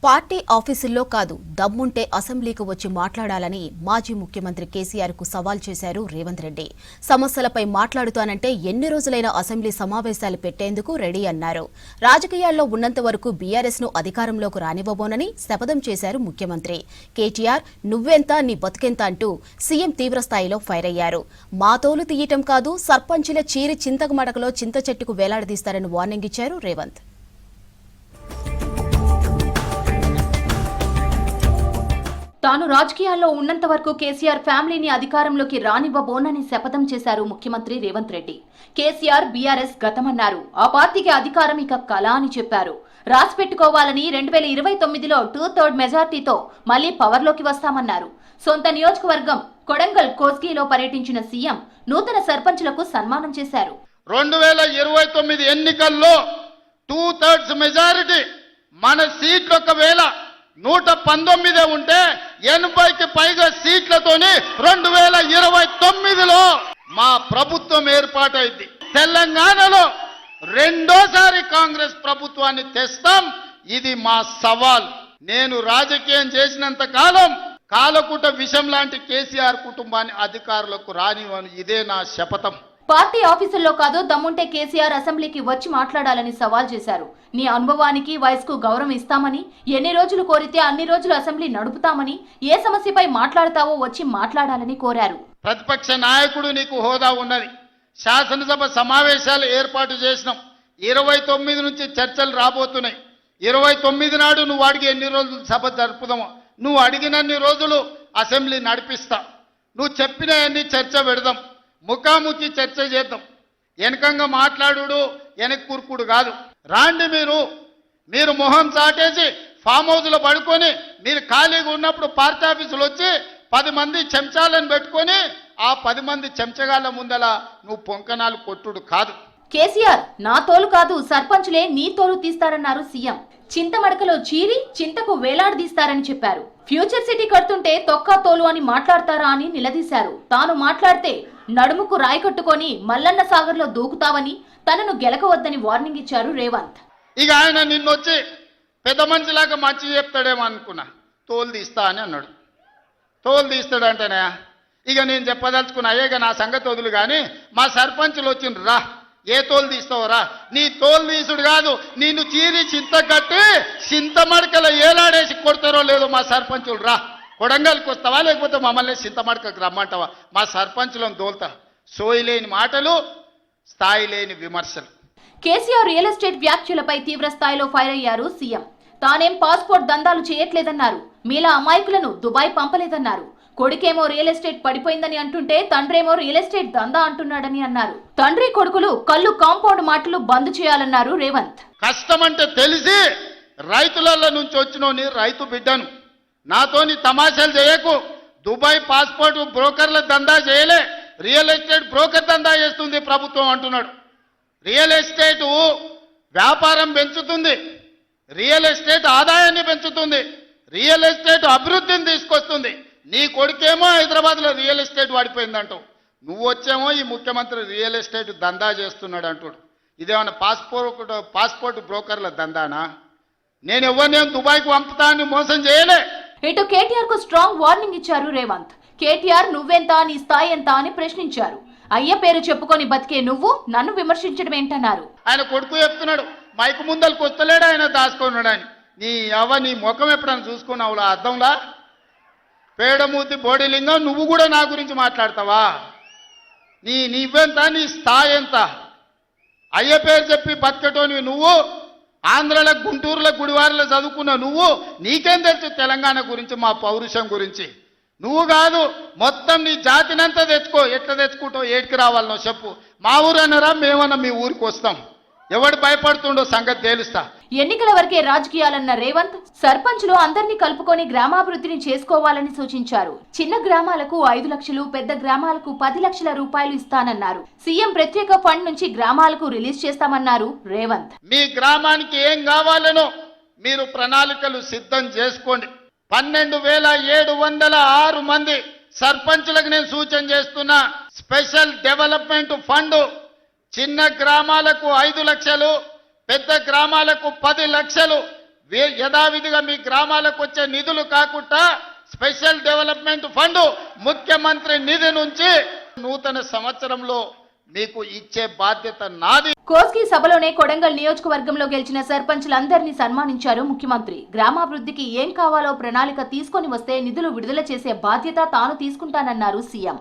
Party ఆఫీసుల్లో కాదు, దమ్ముంటే అసెంబ్లీకి వచ్చి మాట్లాడాలని మాజీ ముఖ్యమంత్రి కేసీఆర్ కు సవాల్ చేశారు రేవంత్ రెడ్డి. సమస్యలపై మాట్లాడుతానంటే ఎన్ని రోజులైనా అసెంబ్లీ సమావేశాలు పెట్టేందుకు రెడీ అన్నారు. రాజకీయాల్లో ఉన్నంత వరకు బీఆర్ఎస్ ను అధికారంలోకి రానివ్వబోనని శపథం చేశారు ముఖ్యమంత్రి. కేటీఆర్ నువ్వెంత నీ బతుకెంత అంటూ సీఎం తీవ్రస్థాయిలో ఫైర్ అయ్యారు. మా తోలు తీయటం కాదు, సర్పంచుల చీరి చింతకమడకలో చింత చెట్టుకు వేలాడదీస్తారని వార్నింగ్ ఇచ్చారు రేవంత్. తాను రాజకీయాల్లో ఉన్నంత వరకు కేసీఆర్ ఫ్యామిలీని అధికారంలోకి రానివ్వబోనని శపథం చేశారు ముఖ్యమంత్రి రేవంత్ రెడ్డి. కేసీఆర్ బీఆర్ఎస్ గతమన్నారు. ఆ పార్టీకి అధికారం ఇక కళ అని చెప్పారు. రాసి పెట్టుకోవాలని 2029లో 2/3 మెజార్టీతో మళ్లీ పవర్లోకి వస్తామన్నారు. సొంత నియోజకవర్గం కొడంగల్ కోస్గిలో పర్యటించిన సీఎం నూతన సర్పంచులకు సన్మానం చేశారు. 2029 ఎన్నికల్లో 2/3 మెజారిటీ మన సీట్లు ఒకవేళ 119 ఉంటే 80కి పైగా సీట్లతోని 2029లో మా ప్రభుత్వం ఏర్పాటైంది. తెలంగాణలో రెండోసారి కాంగ్రెస్ ప్రభుత్వాన్ని తెస్తాం. ఇది మా సవాల్. నేను రాజకీయం చేసినంత కాలం కాలకూట విషం లాంటి కేసీఆర్ కుటుంబాన్ని అధికారులకు రానివ్వను. ఇదే నా శపథం. పార్టీ ఆఫీసుల్లో కాదు, దమ్ముంటే కేసీఆర్ అసెంబ్లీకి వచ్చి మాట్లాడాలని సవాల్ చేశారు. నీ అనుభవానికి వయసుకు గౌరవం ఇస్తామని, ఎన్ని రోజులు కోరితే అన్ని రోజులు అసెంబ్లీ నడుపుతామని, ఏ సమస్యపై మాట్లాడతావో వచ్చి మాట్లాడాలని కోరారు. ప్రతిపక్ష నాయకుడు నీకు హోదా ఉన్నది. శాసనసభ సమావేశాలు ఏర్పాటు చేసినాం. 29 నుంచి చర్చలు రాబోతున్నాయి. 29 నాడు నువ్వు అడిగి ఎన్ని రోజులు సభ జరుపుదామో, నువ్వు అడిగినన్ని రోజులు అసెంబ్లీ నడిపిస్తా. నువ్వు చెప్పిన అన్ని చర్చ పెడదాం. ముఖాముఖి చర్చ చేద్దాం. వెనకంగా మాట్లాడు వెనక్కి కూర్కుడు కాదు. రాండి, మీరు మొహం చాటేసి ఫామ్ హౌస్లో పడుకొని మీరు ఖాళీగా ఉన్నప్పుడు పార్టీ ఆఫీసులు వచ్చి 10 మంది చెంచాలను పెట్టుకొని ఆ 10 మంది చెంచగాళ్ళ ముందల నువ్వు పొంకనాలు కొట్టుడు కాదు. కేసీఆర్ నా తోలు కాదు, సర్పంచులే నీ తోలు తీస్తారన్నారు సీఎం. చింతమడకలో చీరి చింతకు వేలాడదీస్తారని చెప్పారు. ఫ్యూచర్ సిటీ కడుతుంటే తొక్కా తోలు అని మాట్లాడతారా అని నిలదీశారు. తాను మాట్లాడితే నడుముకు రాయి కట్టుకొని మల్లన్న సాగర్లో దూకుతావని, తనను గెలకవద్దని వార్నింగ్ ఇచ్చారు రేవంత్. ఇక ఆయన నిన్నొచ్చి పెద్ద మనిషిలాగా మంచి చెప్తాడేమో అనుకున్నా. తోలు తీస్తా అని అన్నాడు. తోలు తీస్తాడంటేనే ఇక నేను చెప్పదలుచుకున్నా. అయ్యేగా నా సంగతి వదులు కానీ మా సర్పంచులు వచ్చిండ్రు. రా, ఏ తోలు తీస్తావురా? నీ తోలు తీసుడు కాదు, నిన్ను చీరి చింత కట్టి చింతమడకల ఏలాడేసి కొడతారో లేదో మా సర్పంచులు. రా, కొడంగల్కి వస్తావా లేకపోతే మమ్మల్ని చింతమడకకు రమ్మంటావా? మా సర్పంచులను దోల్తా. సోయి లేని మాటలు, స్థాయి లేని విమర్శలు. కేసీఆర్ రియల్ ఎస్టేట్ వ్యాఖ్యలపై తీవ్ర స్థాయిలో ఫైర్ అయ్యారు సీఎం. తానేం పాస్పోర్ట్ దందాలు చేయట్లేదన్నారు. మీలా అమాయకులను దుబాయ్ పంపలేదన్నారు. కొడుకేమో రియల్ ఎస్టేట్ పడిపోయిందని అంటుంటే తండ్రేమో రియల్ ఎస్టేట్ దందా అంటున్నాడని అన్నారు. తండ్రి కొడుకులు కళ్ళు కాంపౌండ్ మాటలు బంద్ చేయాలన్నారు రేవంత్. కష్టమంటే తెలిసి రైతులలో నుంచి వచ్చినోని రైతు బిడ్డను. నాతోని తమాషాలు చేయకు. దుబాయ్ పాస్పోర్ట్ బ్రోకర్ల దందా చేయలే, రియల్ ఎస్టేట్ బ్రోకర్ దందా చేస్తుంది ప్రభుత్వం అంటున్నాడు. రియల్ ఎస్టేట్ వ్యాపారం పెంచుతుంది, రియల్ ఎస్టేట్ ఆదాయాన్ని పెంచుతుంది, రియల్ ఎస్టేట్ అభివృద్ధిని తీసుకొస్తుంది. నీ కొడుకేమో హైదరాబాద్లో రియల్ ఎస్టేట్ వాడిపోయిందంటావు. నువ్వు వచ్చేమో ఈ ముఖ్యమంత్రి రియల్ ఎస్టేట్ దందా చేస్తున్నాడు అంటాడు. ఇదేమన్నా పాస్పోర్ట్ బ్రోకర్ల దందానా? నేను ఎవరినేం దుబాయ్కి పంపుతా అని మోసం చేయలే. ఇటు కేటీఆర్ కు స్ట్రాంగ్ వార్నింగ్ ఇచ్చారు రేవంత్. కేటీఆర్ నువ్వెంత, నీ స్థాయి ఎంత అని ప్రశ్నించారు. అయ్య పేరు చెప్పుకొని బతికే నువ్వు నన్ను విమర్శించడం ఏంటన్నారు. ఆయన కొడుకు చెప్తున్నాడు, మైకు ముందలకు వస్తలేడు, ఆయన దాచుకున్నాడు అని. నీ ముఖం ఎప్పుడైనా చూసుకున్నావులా అద్దంలా? పేడమూతి బోడిలింగం, నువ్వు కూడా నా గురించి మాట్లాడతావా? నీవెంత, నీ స్థాయి ఎంత? అయ్య పేరు చెప్పి బతికటోనివి నువ్వు. ఆంధ్రలో గుంటూరులో గుడివారిలో చదువుకున్న నువ్వు. నీకేం తెలుసు తెలంగాణ గురించి, మా పౌరుషం గురించి? నువ్వు కాదు, మొత్తం నీ జాతినంతా తెచ్చుకో. ఎట్లా తెచ్చుకుంటావు? ఏడికి రావాలనో చెప్పు. మా ఊరు అన్నారా, మేమన్నా మీ ఊరికి వస్తాం. ఎవడు భయపడుతుండో సంగతి తేలుస్తా. ఎన్నికల వరకే రాజకీయాలన్న రేవంత్ సర్పంచులు అందరినీ కలుపుకొని గ్రామాభివృద్ధిని చేసుకోవాలని సూచించారు. చిన్న గ్రామాలకు 5 లక్షలు, పెద్ద గ్రామాలకు 10 లక్షల రూపాయలు ఇస్తానన్నారు. సీఎం ప్రత్యేక ఫండ్ నుంచి గ్రామాలకు రిలీజ్ చేస్తామన్నారు రేవంత్. మీ గ్రామానికి ఏం కావాలనో మీరు ప్రణాళికలు సిద్ధం చేసుకోండి. 12,706 మంది సర్పంచులకు నేను సూచన చేస్తున్నా. స్పెషల్ డెవలప్మెంట్ ఫండ్ చిన్న గ్రామాలకు 5 లక్షలు, పెద్ద గ్రామాలకు 10 లక్షలు యథావిధిగా మీ గ్రామాలకు వచ్చే నిధులు కాకుండా స్పెషల్ డెవలప్మెంట్ ఫండ్ ముఖ్యమంత్రి నిధి నుంచి నూతన సంవత్సరంలో మీకు ఇచ్చే బాధ్యత నాది. కోస్గి సభలోనే కొడంగల్ నియోజకవర్గంలో గెలిచిన సర్పంచ్లందరినీ సన్మానించారు ముఖ్యమంత్రి. గ్రామాభివృద్ధికి ఏం కావాలో ప్రణాళిక తీసుకొని వస్తే నిధులు విడుదల చేసే బాధ్యత తాను తీసుకుంటానన్నారు సీఎం.